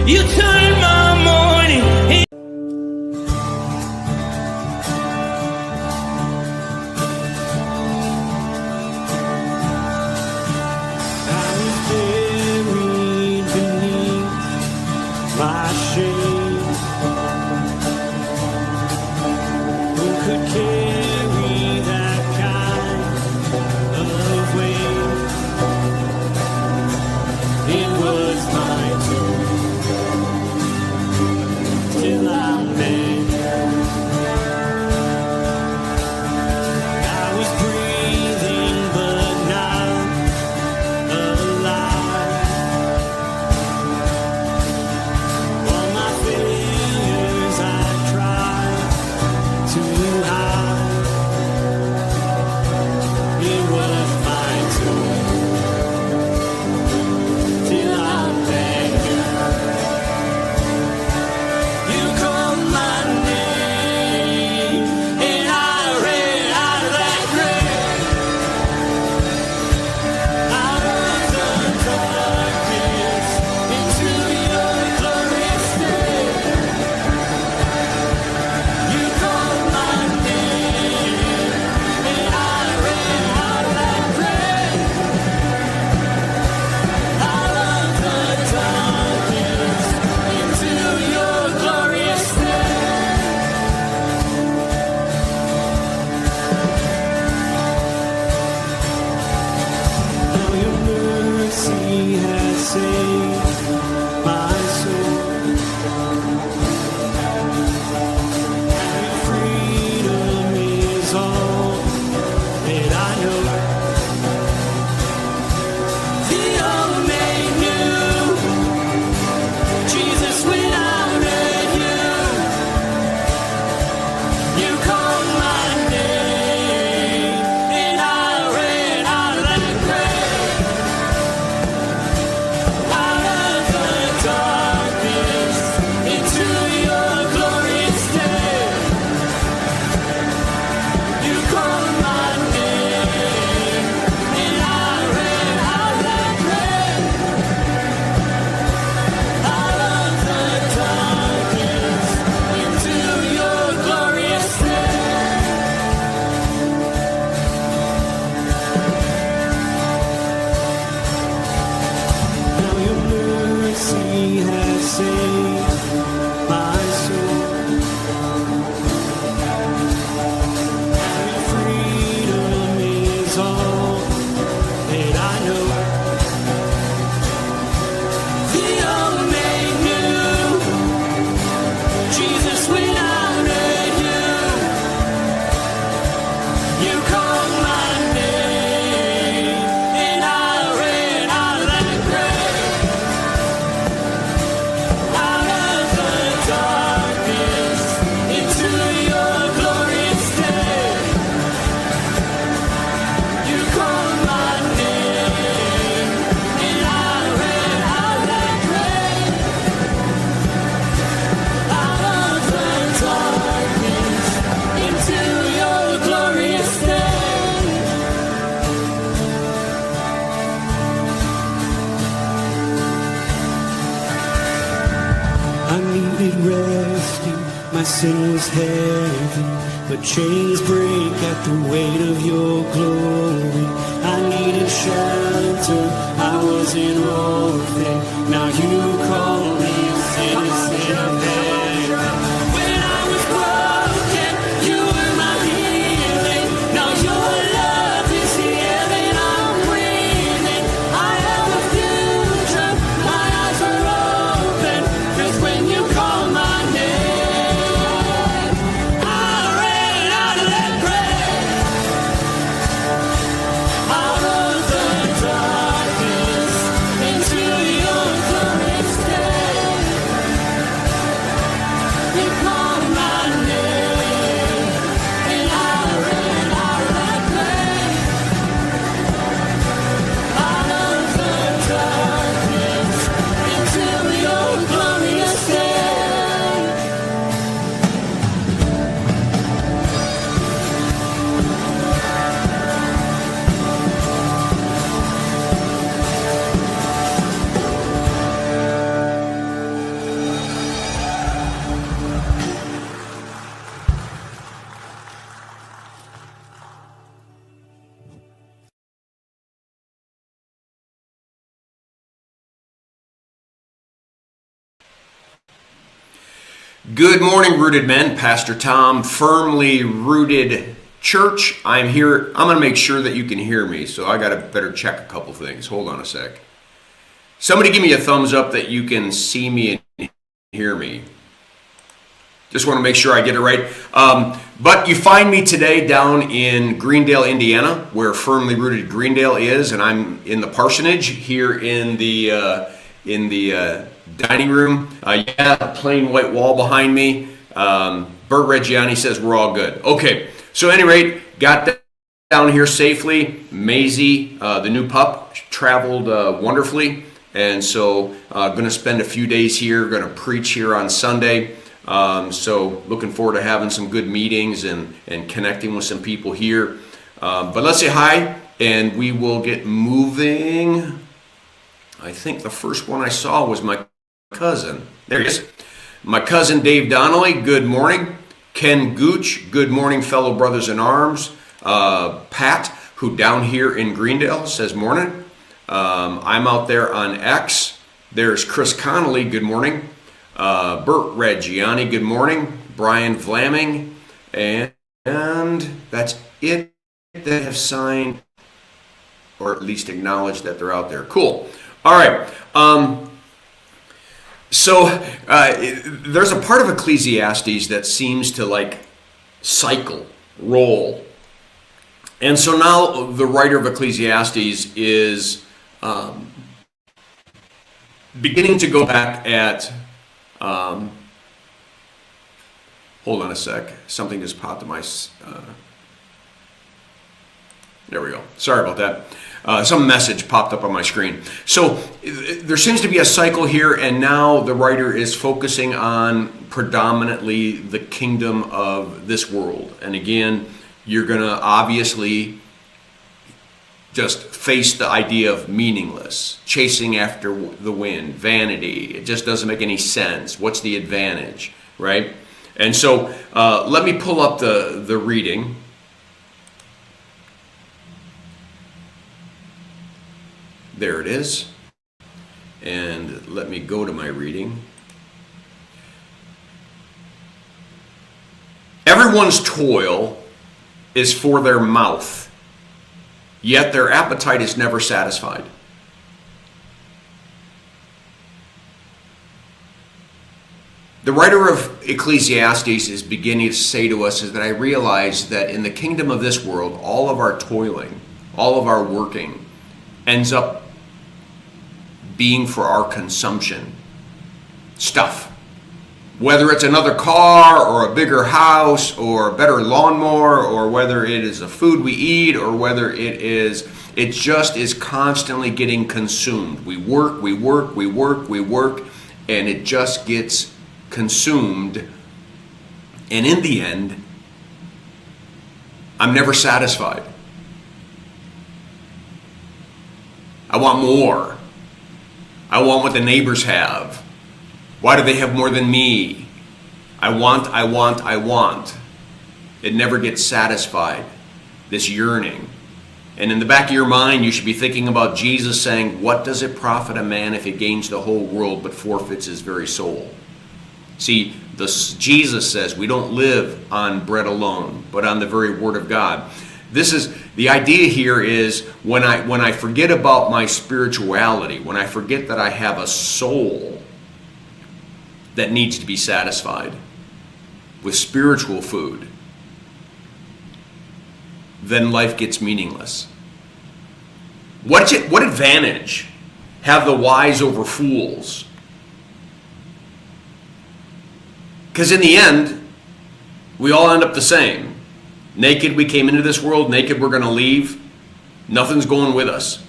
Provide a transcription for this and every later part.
You turn my morning into I was buried beneath my shame. Who could carry that kind of weight? It was my tomb till I met. I was breathing but not alive. All my failures I tried to hide. It was my tomb till I met you. You called my name and I ran out of that grave, out of the darkness into your glorious day. You called my name and I ran out of that grave, out of the darkness into your glorious day. Now your mercy has saved my soul. And freedom is all that I know. The old made new. Jesus, when I met you, you called my name and I ran out of that grave, out of the darkness into your glorious day. You called my name and I ran out of that grave, out of the darkness into your glorious day. Now your mercy has saved my soul. And freedom is all that I know. The old made new. Jesus, when I met you, you called my name and I ran out of that grave, out of the darkness into your glorious day. You called my name and I ran out of that grave, out of the darkness into your glorious day. I needed rescue, my sin was heavy, but chains break at the weight of your glory. I needed shelter, I was an orphan, now you call me a citizen of heaven. When I was broken, you were my healing, now your love is here and I'm breathing. I have a future, my eyes are open, 'cause when you call my name, I ran out of that grave, out of the darkness into your glorious Good morning, rooted men. Pastor Tom, Firmly Rooted Church. I'm here. I'm going to make sure that you can hear me, so I got to better check a couple things. Hold on a sec. Somebody give me a thumbs up that you can see me and hear me. Just want to make sure I get it right. But you find me today down in Greendale, Indiana, where Firmly Rooted Greendale is, and I'm in the parsonage here in the dining room. Plain white wall behind me. Bert Reggiani says we're all good. Okay, so at any rate, got down here safely. Maisie, the new pup, traveled wonderfully, and so going to spend a few days here. Going to preach here on Sunday. So looking forward to having some good meetings and connecting with some people here. But let's say hi, and we will get moving. I think the first one I saw was my cousin. There he is. My cousin Dave Donnelly, good morning. Ken Gooch, good morning, fellow brothers in arms. Pat, who down here in Greendale, says morning. I'm out there on X. There's Chris Connolly, good morning. Bert Reggiani, good morning. Brian Vlaming, and that's it that have signed, or at least acknowledged that they're out there. Cool. All right. So there's a part of Ecclesiastes that seems to cycle, roll. And so now the writer of Ecclesiastes is beginning to go back at, hold on a sec, something just popped in my, there we go, sorry about that. Some message popped up on my screen. So there seems to be a cycle here, and now the writer is focusing on predominantly the kingdom of this world. And again, you're going to obviously just face the idea of meaningless, chasing after the wind, vanity. It just doesn't make any sense. What's the advantage, right? And so let me pull up the reading. There it is. And let me go to my reading. Everyone's toil is for their mouth, yet their appetite is never satisfied. The writer of Ecclesiastes is beginning to say to us is that I realize that in the kingdom of this world, all of our toiling, all of our working ends up being for our consumption. Stuff. Whether it's another car or a bigger house or a better lawnmower, or whether it is the food we eat, or whether it just is constantly getting consumed. We work, and it just gets consumed. And in the end, I'm never satisfied. I want more. I want what the neighbors have. Why do they have more than me? I want. It never gets satisfied, this yearning. And in the back of your mind, you should be thinking about Jesus saying, what does it profit a man if he gains the whole world but forfeits his very soul? See, Jesus says we don't live on bread alone, but on the very word of God. This is the idea here is when I forget about my spirituality, when I forget that I have a soul that needs to be satisfied with spiritual food, then life gets meaningless. What advantage have the wise over fools? Because in the end, we all end up the same. Naked we came into this world, naked we're going to leave. Nothing's going with us.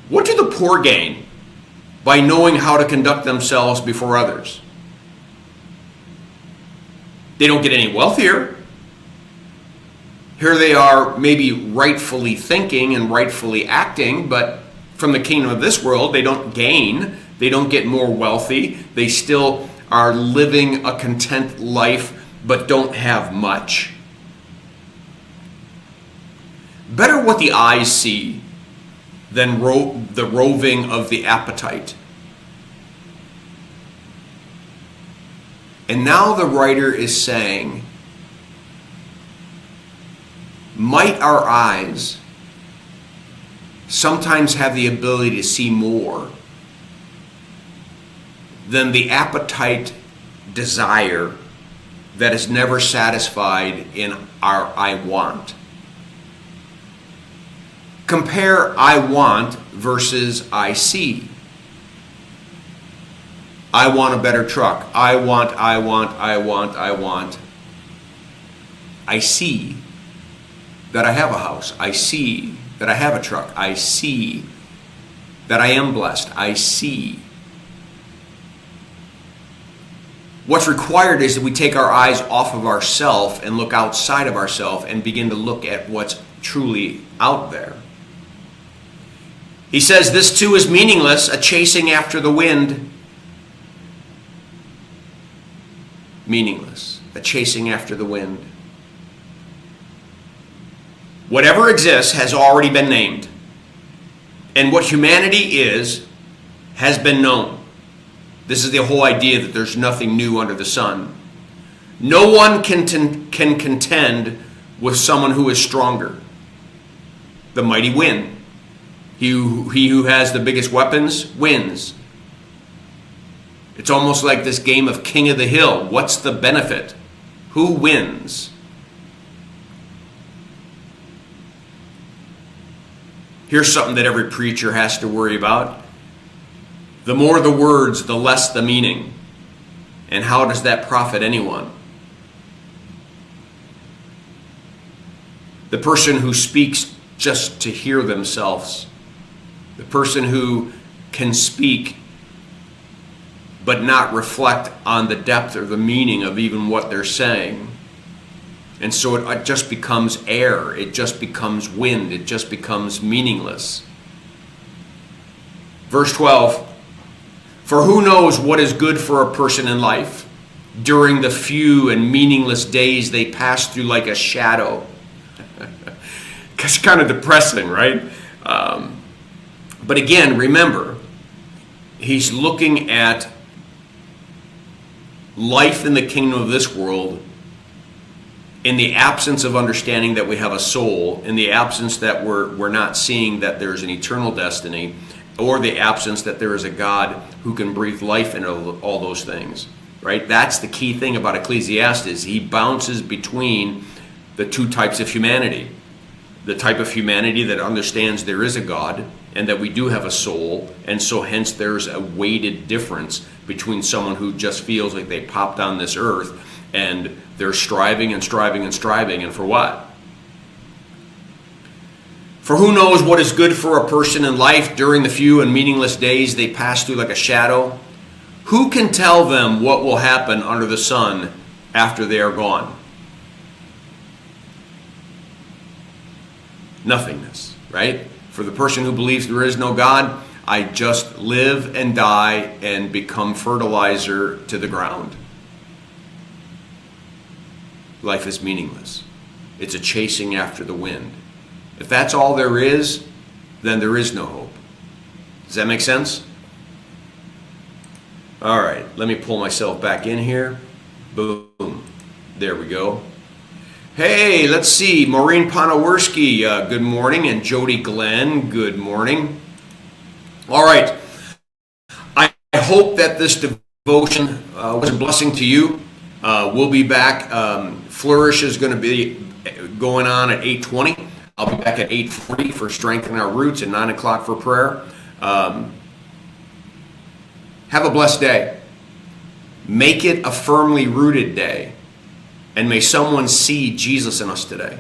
What do the poor gain by knowing how to conduct themselves before others? They don't get any wealthier. Here they are, maybe rightfully thinking and rightfully acting, but from the kingdom of this world, they don't gain. They don't get more wealthy. They still are living a content life, but don't have much. Better what the eyes see than the roving of the appetite. And now the writer is saying, might our eyes sometimes have the ability to see more than the appetite, desire that is never satisfied in our I want. Compare I want versus I see. I want a better truck. I want. I see that I have a house. I see that I have a truck. I see that I am blessed. I see. What's required is that we take our eyes off of ourselves and look outside of ourselves and begin to look at what's truly out there. He says this too is meaningless, a chasing after the wind. Meaningless, a chasing after the wind. Whatever exists has already been named. And what humanity is has been known. This is the whole idea that there's nothing new under the sun. No one can contend with someone who is stronger. The mighty win. He who has the biggest weapons wins. It's almost like this game of King of the Hill. What's the benefit? Who wins? Here's something that every preacher has to worry about. The more the words, the less the meaning. And how does that profit anyone? The person who speaks just to hear themselves. The person who can speak but not reflect on the depth or the meaning of even what they're saying. And so it just becomes air. It just becomes wind. It just becomes meaningless. Verse 12. For who knows what is good for a person in life during the few and meaningless days they pass through like a shadow? It's kind of depressing, right? But again, remember, he's looking at life in the kingdom of this world in the absence of understanding that we have a soul, in the absence that we're not seeing that there's an eternal destiny, or the absence that there is a God who can breathe life into all those things, right? That's the key thing about Ecclesiastes. He bounces between the two types of humanity. The type of humanity that understands there is a God and that we do have a soul, and so hence there's a weighted difference between someone who just feels like they popped on this earth and they're striving and striving and striving, and for what? For who knows what is good for a person in life during the few and meaningless days they pass through like a shadow? Who can tell them what will happen under the sun after they are gone? Nothingness, right? For the person who believes there is no God, I just live and die and become fertilizer to the ground. Life is meaningless. It's a chasing after the wind. If that's all there is, then there is no hope. Does that make sense? All right, let me pull myself back in here. Boom. There we go. Hey, let's see. Maureen Ponoworski, good morning. And Jody Glenn, good morning. All right. I hope that this devotion was a blessing to you. We'll be back. Flourish is going to be going on at 8:20. I'll be back at 8:40 for Strengthening Our Roots and 9 o'clock for prayer. Have a blessed day. Make it a firmly rooted day. And may someone see Jesus in us today.